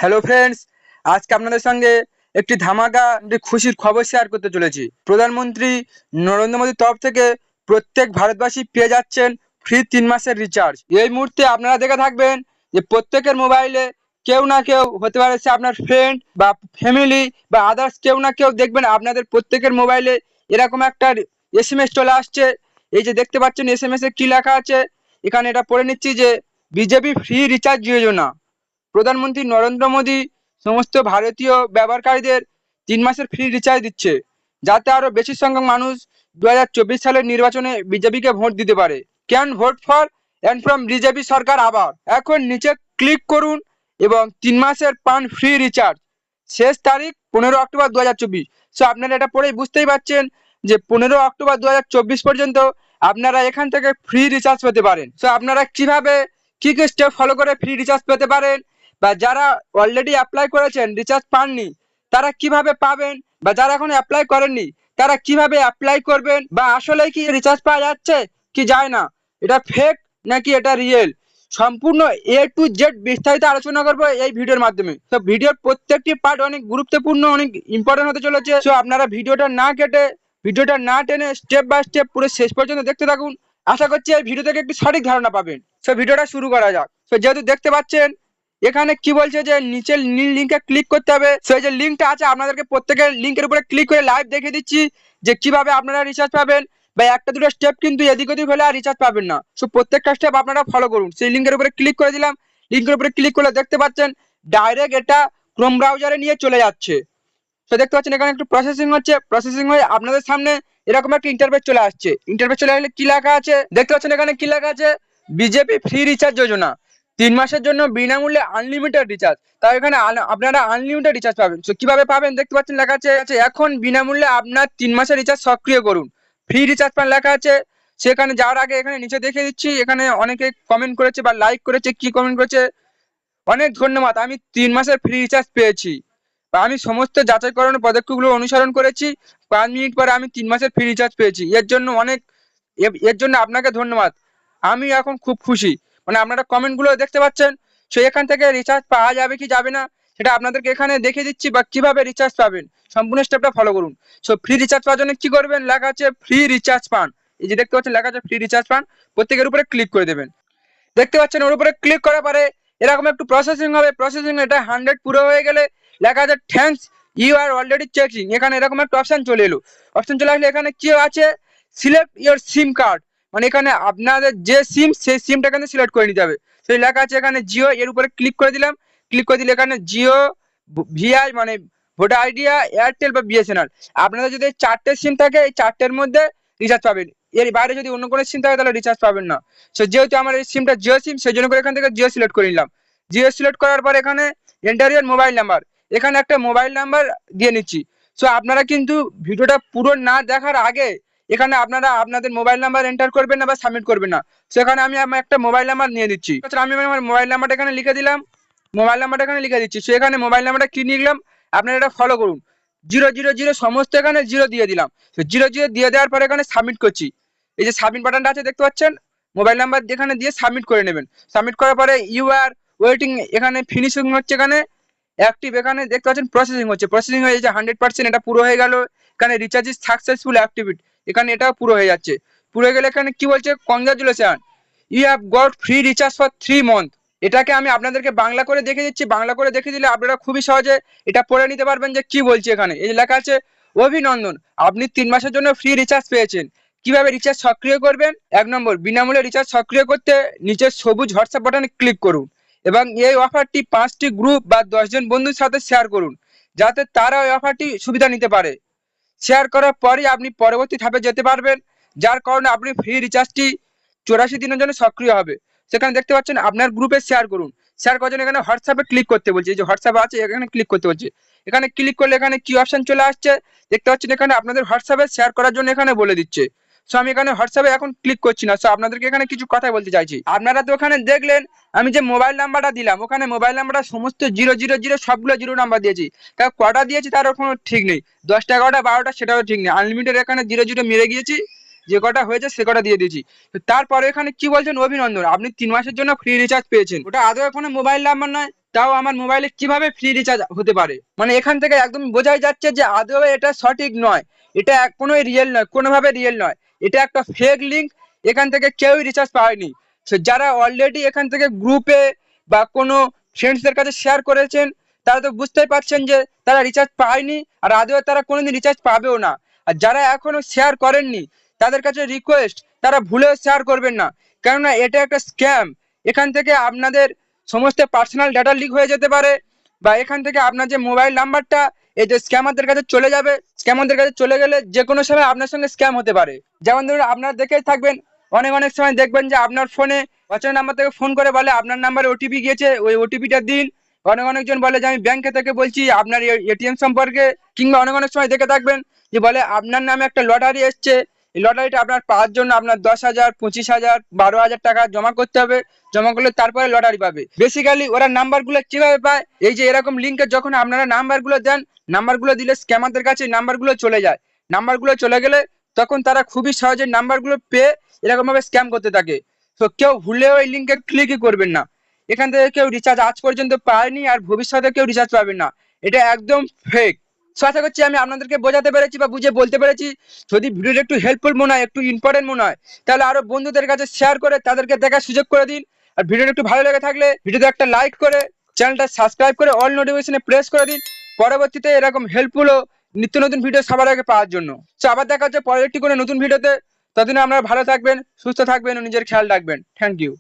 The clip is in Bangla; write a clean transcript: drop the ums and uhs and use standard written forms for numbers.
হ্যালো ফ্রেন্ডস, আজকে আপনাদের সঙ্গে একটি ধামাকা খুশির খবর শেয়ার করতে চলেছি। প্রধানমন্ত্রী নরেন্দ্র মোদীর তরফ থেকে প্রত্যেক ভারতবাসী পেয়ে যাচ্ছেন ফ্রি 3 মাসের রিচার্জ। এই মুহূর্তে আপনারা দেখে থাকবেন যে প্রত্যেকের মোবাইলে কেউ না কেউ হতে পারে, সে আপনার ফ্রেন্ড বা ফ্যামিলি বা আদার্স কেউ না কেউ দেখবেন আপনাদের প্রত্যেকের মোবাইলে এরকম একটা এসএমএস চলে আসছে। এই যে দেখতে পাচ্ছেন এসএমএস এ কি লেখা আছে, এখানে এটা পড়ে নিচ্ছি যে বিজেপি ফ্রি রিচার্জ যোজনা। প্রধানমন্ত্রী নরেন্দ্র মোদী সমস্ত ভারতীয় ব্যবহারকারীদের 3 মাসের ফ্রি রিচার্জ দিচ্ছে, যাতে আরো বেশি সংখ্যক মানুষ 2024 সালের নির্বাচনে বিজেপিকে ভোট দিতে পারে। Can vote for and from BJP সরকার। আবার এখন নিচে ক্লিক করুন এবং 3 মাসের পান ফ্রি রিচার্জ। শেষ তারিখ 15 অক্টোবর 2024। সো আপনারা এটা পড়েই বুঝতেই পারছেন যে 15 অক্টোবর 2024 পর্যন্ত আপনারা এখান থেকে ফ্রি রিচার্জ পেতে পারেন। সো আপনারা কিভাবে কি কি স্টেপ ফলো করে ফ্রি রিচার্জ পেতে পারেন, বা যারা অলরেডি অ্যাপ্লাই করেছেন রিচার্জ পাননি তারা কিভাবে পাবেন, বা যারা এখন অ্যাপ্লাই করেননি তারা কিভাবে অ্যাপ্লাই করবেন, বা আসলে কি রিচার্জ পাওয়া যাচ্ছে কি যায় না, এটা ফেক নাকি এটা রিয়েল, সম্পূর্ণ এ টু জেড বিস্তারিত আলোচনা করবো এই ভিডিওর মাধ্যমে। তো ভিডিওর প্রত্যেকটি পার্ট অনেক গুরুত্বপূর্ণ, অনেক ইম্পর্টেন্ট হতে চলেছে। তো আপনারা ভিডিওটা না কেটে, ভিডিওটা না টেনে স্টেপ বাই স্টেপ পুরো শেষ পর্যন্ত দেখতে থাকুন। আশা করছি এই ভিডিও থেকে একটি সঠিক ধারণা পাবেন। তো ভিডিওটা শুরু করা যাক। তো যেহেতু দেখতে পাচ্ছেন এখানে কি বলছে যে নিচের নীল লিঙ্কে ক্লিক করতে হবে। সেই যে লিঙ্কটা আছে আপনাদেরকে প্রত্যেকের লিঙ্কের উপরে ক্লিক করে লাইভ দেখিয়ে দিচ্ছি যে কিভাবে আপনারা রিচার্জ পাবেন। বা একটা দুটো স্টেপ কিন্তু এদিক ওদিক হলে আর রিচার্জ পাবেন না। সো প্রত্যেকটা স্টেপ আপনারা ফলো করুন। সেই লিঙ্কের উপরে ক্লিক করে দিলাম। লিঙ্কের উপরে ক্লিক করলে দেখতে পাচ্ছেন ডাইরেক্ট এটা ক্রোম ব্রাউজারে নিয়ে চলে যাচ্ছে। তো দেখতে পাচ্ছেন এখানে একটু প্রসেসিং হচ্ছে। প্রসেসিং হয়ে আপনাদের সামনে এরকম একটা ইন্টারফেস চলে আসছে। ইন্টারফেস চলে আসলে কি লেখা আছে দেখতে পাচ্ছেন, এখানে কি লেখা আছে, বিজেপি ফ্রি রিচার্জ যোজনা, 3 মাসের জন্য বিনামূল্যে আনলিমিটেড রিচার্জ। তাই এখানে আপনারা আনলিমিটেড রিচার্জ পাবেন। তো কিভাবে পাবেন দেখতে পাচ্ছেন লেখা আছে এখন বিনামূল্যে আপনার 3 মাসের রিচার্জ সক্রিয় করুন, ফ্রি রিচার্জ প্ল্যান লেখা আছে। সেখানে যাওয়ার আগে এখানে নিচে দেখিয়ে দিচ্ছি, এখানে অনেকে কমেন্ট করেছে বা লাইক করেছে। কি কমেন্ট করেছে, অনেক ধন্যবাদ, আমি 3 মাসের ফ্রি রিচার্জ পেয়েছি, বা আমি সমস্ত যাচাইকরণের পদক্ষেপগুলো অনুসরণ করেছি, 5 মিনিট পরে আমি 3 মাসের ফ্রি রিচার্জ পেয়েছি। এর জন্য আপনাকে ধন্যবাদ, আমি এখন খুব খুশি। মানে আপনারা কমেন্টগুলো দেখতে পাচ্ছেন। সো এখান থেকে রিচার্জ পাওয়া যাবে কি যাবে না সেটা আপনাদেরকে এখানে দেখিয়ে দিচ্ছি, বা কিভাবে রিচার্জ পাবেন সম্পূর্ণ স্টেপটা ফলো করুন। সো ফ্রি রিচার্জ পাওয়ার জন্য কি করবেন, লেখা আছে ফ্রি রিচার্জ পান। এই যে দেখতে পাচ্ছেন লেখা আছে ফ্রি রিচার্জ পান, প্রত্যেকের উপরে ক্লিক করে দেবেন। দেখতে পাচ্ছেন ওর উপরে ক্লিক করার পরে এরকম একটু প্রসেসিং হবে। প্রসেসিং এটা 100 পুরো হয়ে গেলে লেখা আছে thanks you are already checking. এখানে এরকম একটা অপশন চলে এলো। অপশন চলে আসলে এখানে কি আছে, সিলেক্ট ইওর সিম কার্ড, মানে এখানে আপনাদের যে সিম সেই সিমটা এখানে সিলেক্ট করে নিতে হবে। সেই লেখা আছে এখানে জিও, এর উপরে ক্লিক করে দিলাম। ক্লিক করে দিলে এখানে জিও, ভিআই মানে ভোডা আইডিয়া, এয়ারটেল বা বিএসএনএল, আপনাদের যদি 4টে সিম থাকে এই 4টের মধ্যে রিচার্জ পাবেন। এর বাইরে যদি অন্য কোনো সিম থাকে তাহলে রিচার্জ পাবেন না। সো যেহেতু আমার এই সিমটা জিও সিম, সেই জন্য করে এখান থেকে জিও সিলেক্ট করে নিলাম। জিও সিলেক্ট করার পর এখানে এন্টার ইওর মোবাইল নাম্বার, এখানে একটা মোবাইল নাম্বার দিয়ে নিচ্ছি। সো আপনারা কিন্তু ভিডিওটা পুরো না দেখার আগে এখানে আপনারা আপনাদের মোবাইল নাম্বার এন্টার করবেন না বা সাবমিট করবেন না। সেখানে আমি আমার একটা মোবাইল নাম্বার নিয়ে নিচ্ছি। আমি আমার মোবাইল নাম্বারটা এখানে লিখে দিলাম। মোবাইল নাম্বারটা এখানে লিখে দিচ্ছি। সো এখানে মোবাইল নাম্বারটা কি নিলাম আপনারা এটা ফলো করুন। 000 সমস্ত এখানে 0 দিয়ে দিলাম। তো 0 দিয়ে দেওয়ার পরে এখানে সাবমিট করছি। এই যে সাবমিট বাটনটা আছে দেখতে পাচ্ছেন, মোবাইল নাম্বার এখানে দিয়ে সাবমিট করে নেবেন। সাবমিট করার পরে ইউ আর ওয়েটিং, এখানে ফিনিশিং হচ্ছে, এখানে অ্যাক্টিভ, এখানে দেখতে পাচ্ছেন প্রসেসিং হচ্ছে। প্রসেসিং হয়ে যাচ্ছে 100%, এটা পুরো হয়ে গেল। এখানে রিচার্জ ইজ সাকসেসফুল অ্যাক্টিভিট, এখানে এটাও পুরো হয়ে যাচ্ছে। পুরো হয়ে গেলে এখানে কি বলছে, congratulation you have got free recharge for 3 month. এটাকে আমি আপনাদেরকে বাংলা করে দেখে দিচ্ছি। বাংলা করে দেখে দিলে আপনারা খুবই সহজে এটা পড়ে নিতে পারবেন যে কি বলছে। এখানে এই লেখা আছে, অভিনন্দন, আপনি 3 মাসের জন্য ফ্রি রিচার্জ পেয়েছেন। কিভাবে রিচার্জ সক্রিয় করবেন, 1 নম্বর, বিনামূল্যে রিচার্জ সক্রিয় করতে নিচের সবুজ হোয়াটসঅ্যাপ বাটনে ক্লিক করুন এবং এই অফারটি 5টি গ্রুপ বা 10 জন বন্ধুর সাথে শেয়ার করুন, যাতে তারা ওই অফারটি সুবিধা নিতে পারে। শেয়ার করার পরই আপনি পরবর্তী ধাপে যেতে পারবেন, যার কারণে আপনি ফ্রি রিচার্জটি 84 দিনের জন্য সক্রিয় হবে। সেখানে দেখতে পাচ্ছেন আপনার গ্রুপে শেয়ার করুন। শেয়ার করার জন্য এখানে হোয়াটসঅ্যাপে ক্লিক করতে বলছে। এই যে হোয়াটসঅ্যাপ আছে এখানে ক্লিক করতে বলছে। এখানে ক্লিক করলে এখানে কি অপশন চলে আসছে দেখতে পাচ্ছেন, এখানে আপনাদের হোয়াটসঅ্যাপে শেয়ার করার জন্য এখানে বলে দিচ্ছে। সো আমি এখানে হোয়াটসঅ্যাপে এখন ক্লিক করছি না। সো আপনাদেরকে এখানে কিছু কথা বলতে চাইছি। আপনারা তো ওখানে দেখলেন আমি যে মোবাইল নাম্বারটা দিলাম, ওখানে মোবাইল নাম্বারটা সমস্ত 000 সবগুলো 0 নাম্বার দিয়েছি। কারণ কটা দিয়েছি তার কোনো ঠিক নেই, 10টা 11টা 12টা সেটাও ঠিক নেই। আনলিমিটেড এখানে 0 মেরে গিয়েছি, যে কটা হয়েছে সে কটা দিয়ে দিয়েছি। তো তারপরে এখানে কি বলছেন, অভিনন্দন, আপনি 3 মাসের জন্য ফ্রি রিচার্জ পেয়েছেন। ওটা আদৌ কোনো মোবাইল নাম্বার নয়, তাও আমার মোবাইলে কিভাবে ফ্রি রিচার্জ হতে পারে? মানে এখান থেকে একদম বোঝাই যাচ্ছে যে আদৌ এটা সঠিক নয়, এটা কোনোই রিয়েল নয়, কোনোভাবে রিয়েল নয়, এটা একটা ফেক লিঙ্ক। এখান থেকে কেউই রিচার্জ পায়নি। সো যারা অলরেডি এখান থেকে গ্রুপে বা কোনো ফ্রেন্ডসদের কাছে শেয়ার করেছেন, তারা তো বুঝতেই পারছেন যে তারা রিচার্জ পায়নি, আর আদৌ তারা কোনোদিন রিচার্জ পাবেও না। আর যারা এখনো শেয়ার করেননি তাদের কাছে রিকোয়েস্ট, তারা ভুলেও শেয়ার করবেন না, কেননা এটা একটা স্ক্যাম। এখান থেকে আপনাদের সমস্ত পার্সোনাল ডাটা লিক হয়ে যেতে পারে, বা এখান থেকে আপনার যে মোবাইল নাম্বারটা এই যে স্ক্যামারদের কাছে চলে যাবে। স্ক্যামারদের কাছে চলে গেলে যে কোনো সময় আপনার সঙ্গে স্ক্যাম হতে পারে। যেমন ধরুন আপনারা দেখেই থাকবেন, অনেক অনেক সময় দেখবেন যে আপনার ফোনে অচেনা নাম্বার থেকে ফোন করে বলে আপনার নাম্বারে ওটিপি গিয়েছে, ওই ওটিপিটা দিন। অনেক অনেকজন বলে যে আমি ব্যাংকে থেকে বলছি আপনার এটিএম সম্পর্কে, কিংবা অনেক অনেক সময় দেখে থাকবেন যে বলে আপনার নামে একটা লটারি এসছে, এই লটারিটা আপনার পাওয়ার জন্য আপনার 10,000, 25,000, 12,000 টাকা জমা করতে হবে। জমা করলে তারপরে লটারি পাবে। বেসিক্যালি ওরা নাম্বারগুলো কিভাবে পায়, এই যে এরকম লিঙ্কে যখন আপনারা নাম্বারগুলো দেন, নাম্বারগুলো দিলে স্ক্যামারদের কাছে নাম্বারগুলো চলে যায়। নাম্বারগুলো চলে গেলে তখন তারা খুবই সহজে নাম্বারগুলো পেয়ে এরকম ভাবে স্ক্যাম করতে থাকে। তো কেউ ভুলেও এই লিঙ্কে ক্লিকই করবেন না। এখান থেকে কেউ রিচার্জ আজ পর্যন্ত পায়নি, আর ভবিষ্যতে কেউ রিচার্জ পাবেন না। এটা একদম ফেক। সো আশা করছি আমি আপনাদেরকে বোঝাতে পেরেছি বা বুঝে বলতে পেরেছি। যদি ভিডিওটা একটু হেল্পফুল মনে হয়, একটু ইম্পর্টেন্ট মনে হয়, তাহলে আরো বন্ধুদের কাছে শেয়ার করে তাদেরকে দেখার সুযোগ করে দিন। আর ভিডিওটা একটু ভালো লেগে থাকলে ভিডিওতে একটা লাইক করে চ্যানেলটা সাবস্ক্রাইব করে অল নোটিফিকেশনে প্রেস করে দিন, পরবর্তীতে এরকম হেল্পফুল ও নিত্য নতুন ভিডিও সবার আগে পাওয়ার জন্য। তো আবার দেখা হচ্ছে পরের একটি কোনো নতুন ভিডিওতে। ততদিন আপনারা ভালো থাকবেন, সুস্থ থাকবেন ও নিজের খেয়াল রাখবেন। Thank you.